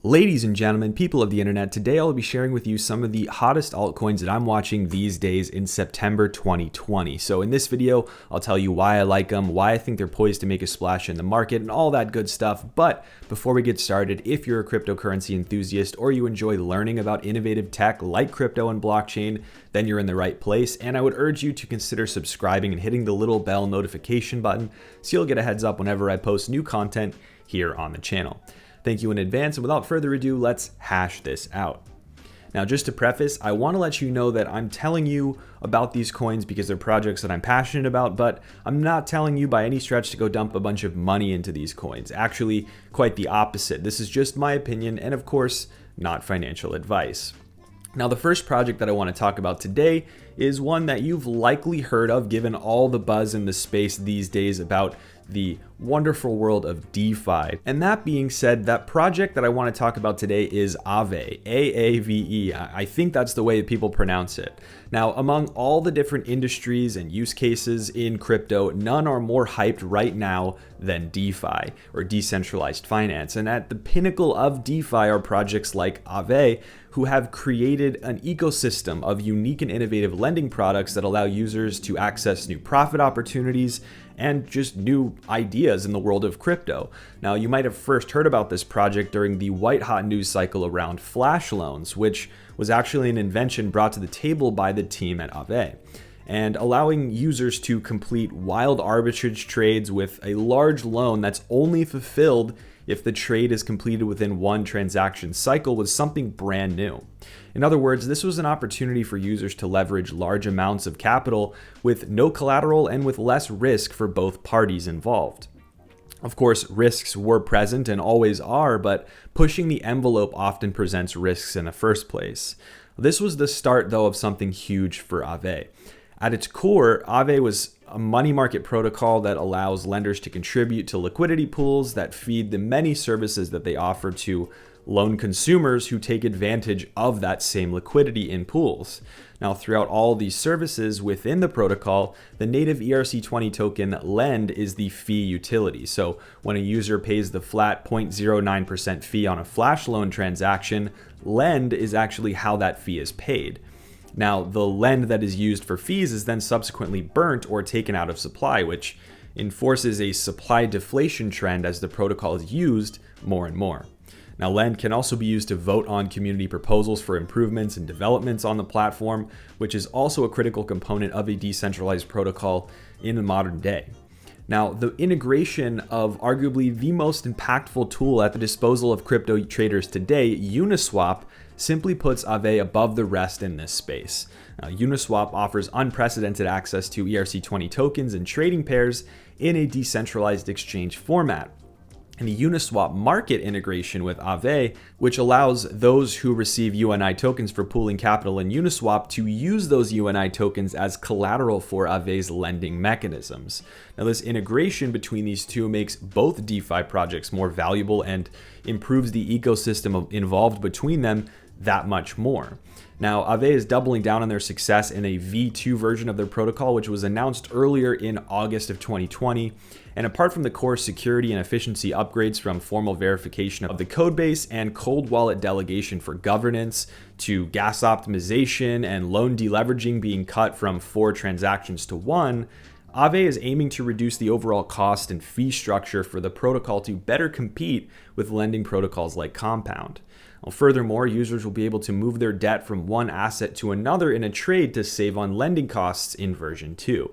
Ladies and gentlemen, people of the internet, today I'll be sharing with you some of the hottest altcoins that I'm watching these days in September 2020. So in this video, I'll tell you why I like them, why I think they're poised to make a splash in the market, and all that good stuff. But before we get started, if you're a cryptocurrency enthusiast or you enjoy learning about innovative tech like crypto and blockchain, then you're in the right place. And I would urge you to consider subscribing and hitting the little bell notification button so you'll get a heads up whenever I post new content here on the channel. Thank you in advance, and without further ado, let's hash this out. Now, just to preface, I want to let you know that I'm telling you about these coins because they're projects that I'm passionate about, but I'm not telling you by any stretch to go dump a bunch of money into these coins. Actually, quite the opposite. This is just my opinion and, of course, not financial advice. Now, the first project that I want to talk about today is one that you've likely heard of given all the buzz in the space these days about the wonderful world of DeFi. And that being said, that project that I want to talk about today is Aave, A-A-V-E. I think that's the way people pronounce it. Now, among all the different industries and use cases in crypto, none are more hyped right now than DeFi, or decentralized finance. And at the pinnacle of DeFi are projects like Aave, who have created an ecosystem of unique and innovative lending products that allow users to access new profit opportunities and just new ideas in the world of crypto. Now, you might have first heard about this project during the white hot news cycle around flash loans, which was actually an invention brought to the table by the team at Aave, and allowing users to complete wild arbitrage trades with a large loan that's only fulfilled if the trade is completed within one transaction cycle was something brand new. In other words, this was an opportunity for users to leverage large amounts of capital with no collateral and with less risk for both parties involved. Of course, risks were present and always are, but pushing the envelope often presents risks in the first place. This was the start, though, of something huge for Aave. At its core, Aave was a money market protocol that allows lenders to contribute to liquidity pools that feed the many services that they offer to loan consumers who take advantage of that same liquidity in pools. Now, throughout all these services within the protocol, the native ERC20 token Lend is the fee utility. So when a user pays the flat 0.09% fee on a flash loan transaction, Lend is actually how that fee is paid. Now, the lend that is used for fees is then subsequently burnt or taken out of supply, which enforces a supply deflation trend as the protocol is used more and more. Now, lend can also be used to vote on community proposals for improvements and developments on the platform, which is also a critical component of a decentralized protocol in the modern day. Now, the integration of arguably the most impactful tool at the disposal of crypto traders today, Uniswap, simply puts Aave above the rest in this space. Uniswap offers unprecedented access to ERC20 tokens and trading pairs in a decentralized exchange format. And the Uniswap market integration with Aave, which allows those who receive UNI tokens for pooling capital in Uniswap to use those UNI tokens as collateral for Aave's lending mechanisms. Now, this integration between these two makes both DeFi projects more valuable and improves the ecosystem involved between them that much more. Now, Aave is doubling down on their success in a V2 version of their protocol, which was announced earlier in August of 2020. And apart from the core security and efficiency upgrades from formal verification of the codebase and cold wallet delegation for governance to gas optimization and loan deleveraging being cut from 4 transactions to 1, Aave is aiming to reduce the overall cost and fee structure for the protocol to better compete with lending protocols like Compound. Well, furthermore, users will be able to move their debt from one asset to another in a trade to save on lending costs in version 2.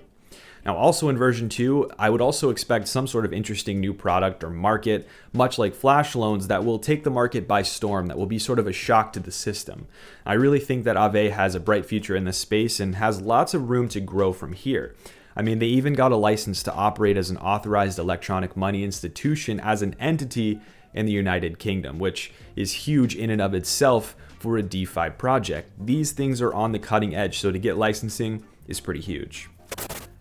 Now, also in version 2, I would also expect some sort of interesting new product or market, much like flash loans, that will take the market by storm, that will be sort of a shock to the system. I really think that Aave has a bright future in this space and has lots of room to grow from here. I mean, they even got a license to operate as an authorized electronic money institution as an entity in the United Kingdom, which is huge in and of itself for a DeFi project. These things are on the cutting edge, so to get licensing is pretty huge.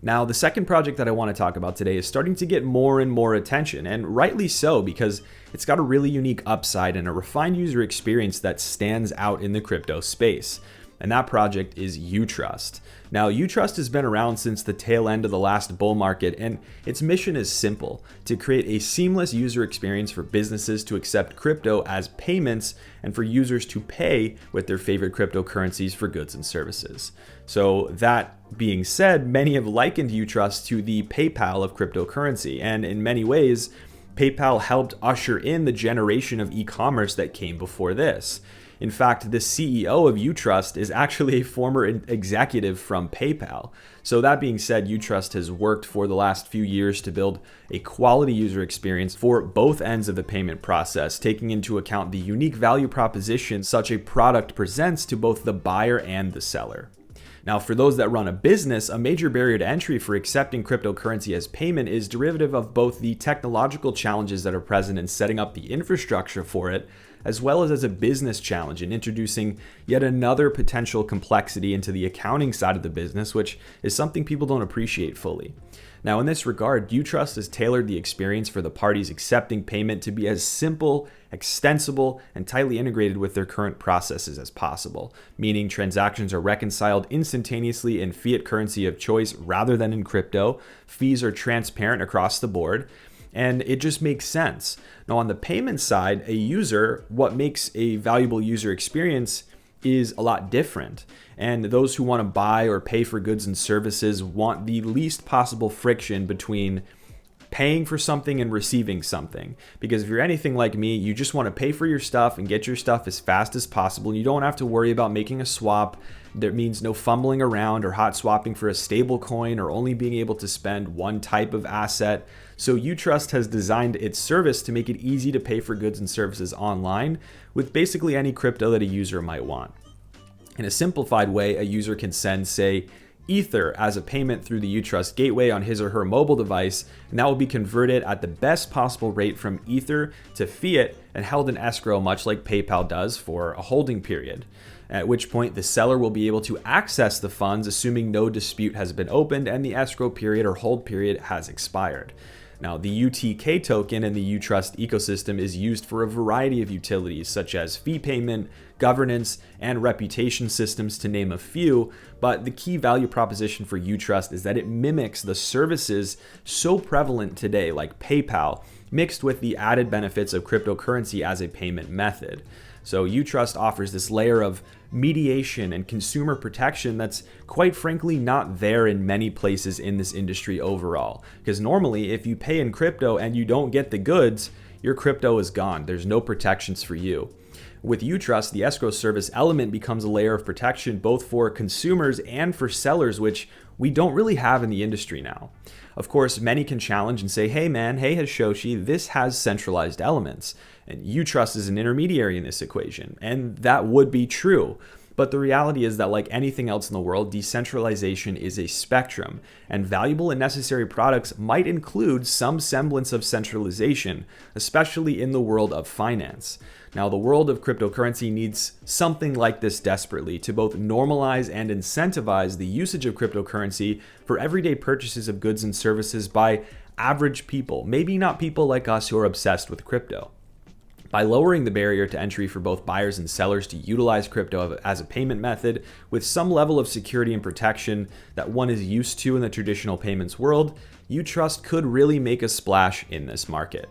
Now, the second project that I want to talk about today is starting to get more and more attention, and rightly so, because it's got a really unique upside and a refined user experience that stands out in the crypto space. and that project is Utrust. Now, Utrust has been around since the tail end of the last bull market, and its mission is simple: to create a seamless user experience for businesses to accept crypto as payments and for users to pay with their favorite cryptocurrencies for goods and services. So that being said, many have likened Utrust to the PayPal of cryptocurrency, and in many ways, PayPal helped usher in the generation of e-commerce that came before this. In fact, the CEO of Utrust is actually a former executive from PayPal. So that being said, Utrust has worked for the last few years to build a quality user experience for both ends of the payment process, taking into account the unique value proposition such a product presents to both the buyer and the seller. Now, for those that run a business, a major barrier to entry for accepting cryptocurrency as payment is derivative of both the technological challenges that are present in setting up the infrastructure for it, as well as a business challenge in introducing yet another potential complexity into the accounting side of the business, which is something people don't appreciate fully. Now, in this regard, Utrust has tailored the experience for the parties accepting payment to be as simple, extensible, and tightly integrated with their current processes as possible, meaning transactions are reconciled instantaneously in fiat currency of choice rather than in crypto, fees are transparent across the board, and it just makes sense. Now, on the payment side, what makes a valuable user experience is a lot different. And those who want to buy or pay for goods and services want the least possible friction between paying for something and receiving something. Because if you're anything like me, you just want to pay for your stuff and get your stuff as fast as possible. You don't have to worry about making a swap. That means no fumbling around or hot swapping for a stable coin or only being able to spend one type of asset. So Utrust has designed its service to make it easy to pay for goods and services online with basically any crypto that a user might want. In a simplified way, a user can send, say, Ether as a payment through the Utrust gateway on his or her mobile device, and that will be converted at the best possible rate from Ether to fiat and held in escrow, much like PayPal does for a holding period. At which point the seller will be able to access the funds assuming no dispute has been opened and the escrow period or hold period has expired. Now, the UTK token in the Utrust ecosystem is used for a variety of utilities such as fee payment, governance, and reputation systems, to name a few, but the key value proposition for Utrust is that it mimics the services so prevalent today like PayPal, mixed with the added benefits of cryptocurrency as a payment method. So Utrust offers this layer of mediation and consumer protection that's quite frankly not there in many places in this industry overall. Because normally if you pay in crypto and you don't get the goods, your crypto is gone. There's no protections for you. With Utrust, the escrow service element becomes a layer of protection both for consumers and for sellers, which we don't really have in the industry now. Of course, many can challenge and say, hey Hashoshi, this has centralized elements. And Utrust is an intermediary in this equation. And that would be true. But the reality is that like anything else in the world, decentralization is a spectrum, and valuable and necessary products might include some semblance of centralization, especially in the world of finance. Now, the world of cryptocurrency needs something like this desperately to both normalize and incentivize the usage of cryptocurrency for everyday purchases of goods and services by average people, maybe not people like us who are obsessed with crypto. By lowering the barrier to entry for both buyers and sellers to utilize crypto as a payment method with some level of security and protection that one is used to in the traditional payments world, Utrust could really make a splash in this market.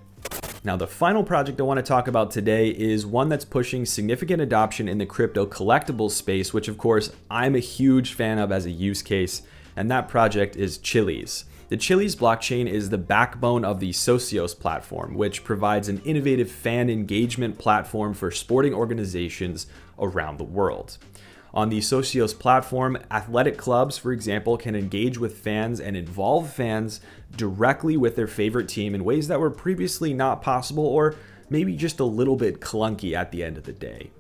Now, the final project I want to talk about today is one that's pushing significant adoption in the crypto collectibles space, which of course I'm a huge fan of as a use case, and that project is Chiliz. The Chiliz blockchain is the backbone of the Socios platform, which provides an innovative fan engagement platform for sporting organizations around the world. On the Socios platform, athletic clubs, for example, can engage with fans and involve fans directly with their favorite team in ways that were previously not possible or maybe just a little bit clunky at the end of the day.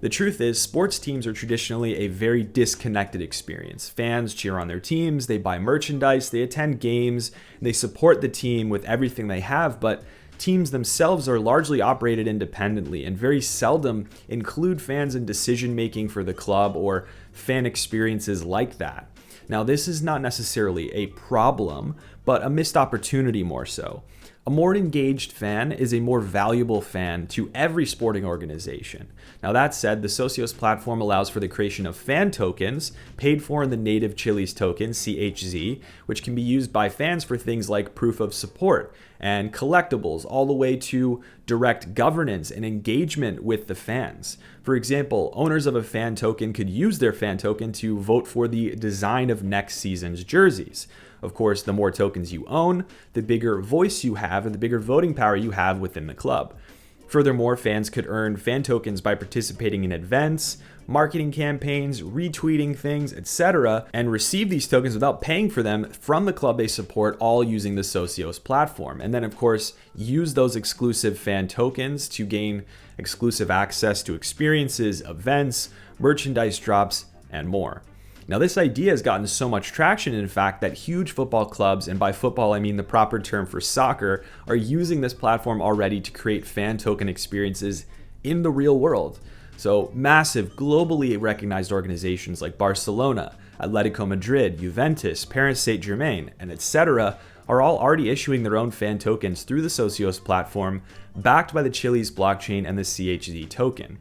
The truth is, sports teams are traditionally a very disconnected experience. Fans cheer on their teams, they buy merchandise, they attend games, and they support the team with everything they have, but teams themselves are largely operated independently and very seldom include fans in decision-making for the club or fan experiences like that. Now, this is not necessarily a problem, but a missed opportunity more so. A more engaged fan is a more valuable fan to every sporting organization. Now that said, the Socios platform allows for the creation of fan tokens, paid for in the native Chiliz token, CHZ, which can be used by fans for things like proof of support and collectibles, all the way to direct governance and engagement with the fans. For example, owners of a fan token could use their fan token to vote for the design of next season's jerseys. Of course, the more tokens you own, the bigger voice you have and the bigger voting power you have within the club. Furthermore, fans could earn fan tokens by participating in events, marketing campaigns, retweeting things, etc., and receive these tokens without paying for them from the club they support, all using the Socios platform. And then, of course, use those exclusive fan tokens to gain exclusive access to experiences, events, merchandise drops, and more. Now, this idea has gotten so much traction, in fact, that huge football clubs, and by football I mean the proper term for soccer, are using this platform already to create fan token experiences in the real world. So massive, globally recognized organizations like Barcelona, Atletico Madrid, Juventus, Paris Saint-Germain, and etc. are all already issuing their own fan tokens through the Socios platform, backed by the Chiliz blockchain and the CHZ token.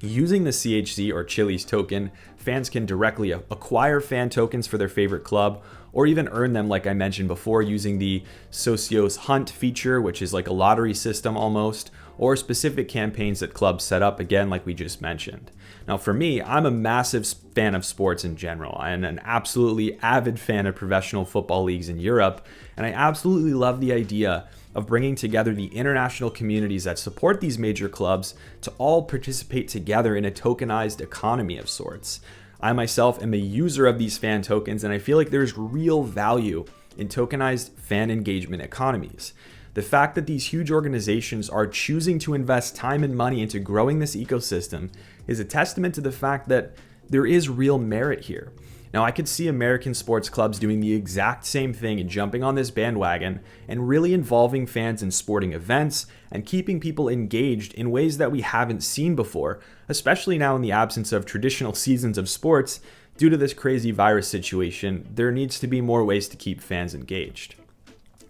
Using the CHZ or Chiliz token, fans can directly acquire fan tokens for their favorite club, or even earn them, like I mentioned before, using the Socios Hunt feature, which is like a lottery system almost, or specific campaigns that clubs set up, again, like we just mentioned. Now, for me, I'm a massive fan of sports in general, and an absolutely avid fan of professional football leagues in Europe, and I absolutely love the idea of bringing together the international communities that support these major clubs to all participate together in a tokenized economy of sorts. I myself am a user of these fan tokens, and I feel like there's real value in tokenized fan engagement economies. The fact that these huge organizations are choosing to invest time and money into growing this ecosystem is a testament to the fact that there is real merit here. Now, I could see American sports clubs doing the exact same thing and jumping on this bandwagon and really involving fans in sporting events and keeping people engaged in ways that we haven't seen before, especially now in the absence of traditional seasons of sports. Due to this crazy virus situation, there needs to be more ways to keep fans engaged.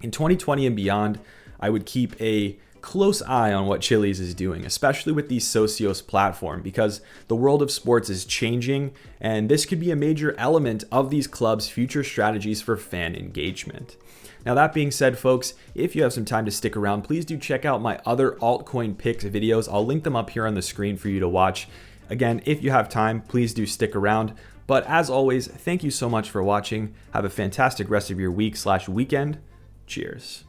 In 2020 and beyond, I would keep a close eye on what Chiliz is doing, especially with the Socios platform, because the world of sports is changing, and this could be a major element of these clubs' future strategies for fan engagement. Now, that being said, folks, if you have some time to stick around, please do check out my other altcoin picks videos. I'll link them up here on the screen for you to watch. Again, if you have time, please do stick around. But as always, thank you so much for watching. Have a fantastic rest of your week/weekend. Cheers.